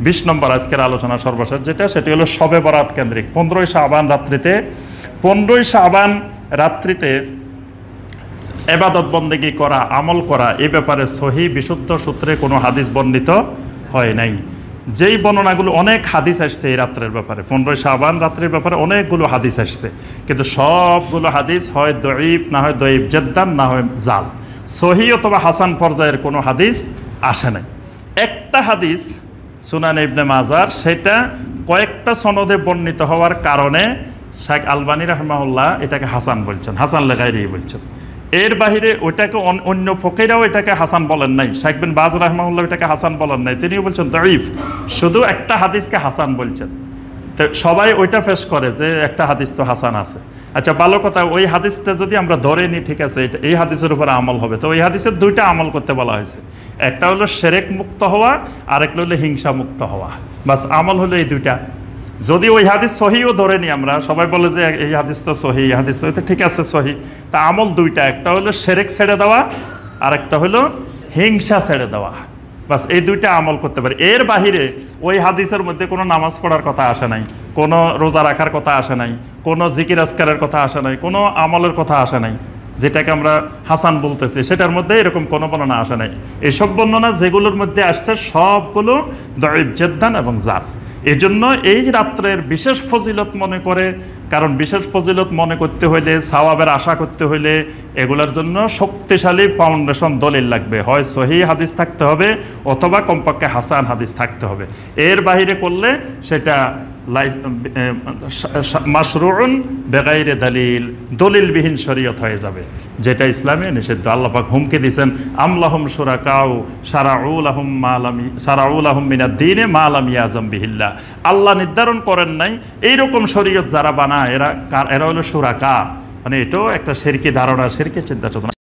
20 নম্বর আজকের আলোচনা সর্বশেষ যেটা, সেটি হলো শবে বরাত কেন্দ্রিক। 15ই শাবান রাত্রিতে ইবাদত বন্দেগী করা, আমল করা, এ ব্যাপারে সহিহ বিশুদ্ধ সূত্রে কোনো হাদিস বর্ণিত হয় নাই। যেই বর্ণনাগুলো, অনেক হাদিস আসছে এই রাত্রের ব্যাপারে, 15ই শাবান রাত্রের ব্যাপারে অনেকগুলো হাদিস আসছে, কিন্তু সবগুলো হাদিস হয় দঈফ, না হয় দঈফ জেদ্দান, না হয় জাল। সহিহ অথবা হাসান পর্যায়ের কোনো হাদিস আসে নাই। একটা হাদিস সুনান ইবনে মাজার, সেটা কয়েকটা সনদে বর্ণিত হওয়ার কারণে শেখ আলবানী রাহমাহুল্লাহ এটাকে হাসান বলছেন, হাসান লেগাইরি বলছেন। এর বাহিরে ওইটাকে অন্য ফকিরাও এটাকে হাসান বলেন নাই, শেখ বিন বাজ রাহমাহুল্লাহ এটাকে হাসান বলেন নাই, তিনিও বলছেন দঈফ, শুধু একটা হাদিসকে হাসান বলছেন। তো সবাই ওইটা পেশ করে যে একটা হাদিস তো হাসান আছে। আচ্ছা, ভালো কথা, ওই হাদিসটা যদি আমরা ধরে নিই, ঠিক আছে, এই হাদিসের উপরে আমল হবে, তো ওই হাদিসের দুইটা আমল করতে বলা হয়েছে, একটা হলো শিরক মুক্ত হওয়া, আর একটা হলো হিংসা মুক্ত হওয়া। বাস আমল হলো এই দুইটা। যদি ওই হাদিস সহিও ধরে নিই আমরা, সবাই বলে যে এই হাদিস তো সহি, হাদিস সহি, তো ঠিক আছে সহি, তা আমল দুইটা, একটা হলো শিরক ছেড়ে দেওয়া, আর একটা হলো হিংসা ছেড়ে দেওয়া। বাস এই দুইটা আমল করতে পারি। এর বাহিরে ওই হাদিসের মধ্যে কোনো নামাজ পড়ার কথা আসে নাই, কোনো রোজা রাখার কথা আসে নাই, কোনো জিকির আজকারের কথা আসে নাই, কোনো আমলের কথা আসে নাই, যেটাকে আমরা হাসান বলতেছি সেটার মধ্যে এরকম কোনো বর্ণনা আসে নাই। এইসব বর্ণনা যেগুলোর মধ্যে আসছে সবগুলো দঈফ জেদ্দান এবং জাল। এই জন্য এই রাত্রের বিশেষ ফজিলত মনে করে, কারণ বিশেষ ফজিলত মনে করতে হইলে, সাওয়াবের আশা করতে হইলে এগুলোর জন্য শক্তিশালী ফাউন্ডেশন দলিল লাগবে, হয় সহিহ হাদিস থাকতে হবে অথবা কমপক্ষে হাসান হাদিস থাকতে হবে। এর বাহিরে করলে সেটা মাশরুউন বেগাইরে দালিল, দলিলবিহীন শরীয়ত হয়ে যাবে, যেটা ইসলামে নিষিদ্ধ। আল্লাহ পাক হুমকি দিয়েছেন, আমলাহুম শুরাকাউ শারাউ লাহুম মিনাদ-দীনে মা লাম ইয়াযাম বিহিল্লাহ। আল্লাহ নির্ধারণ করেন নাই এইরকম শরীয়ত যারা বানায়, এরা হলো শুরাকা, মানে এটাও একটা শিরকি ধারণা, শিরকি চিন্তা চেতনা।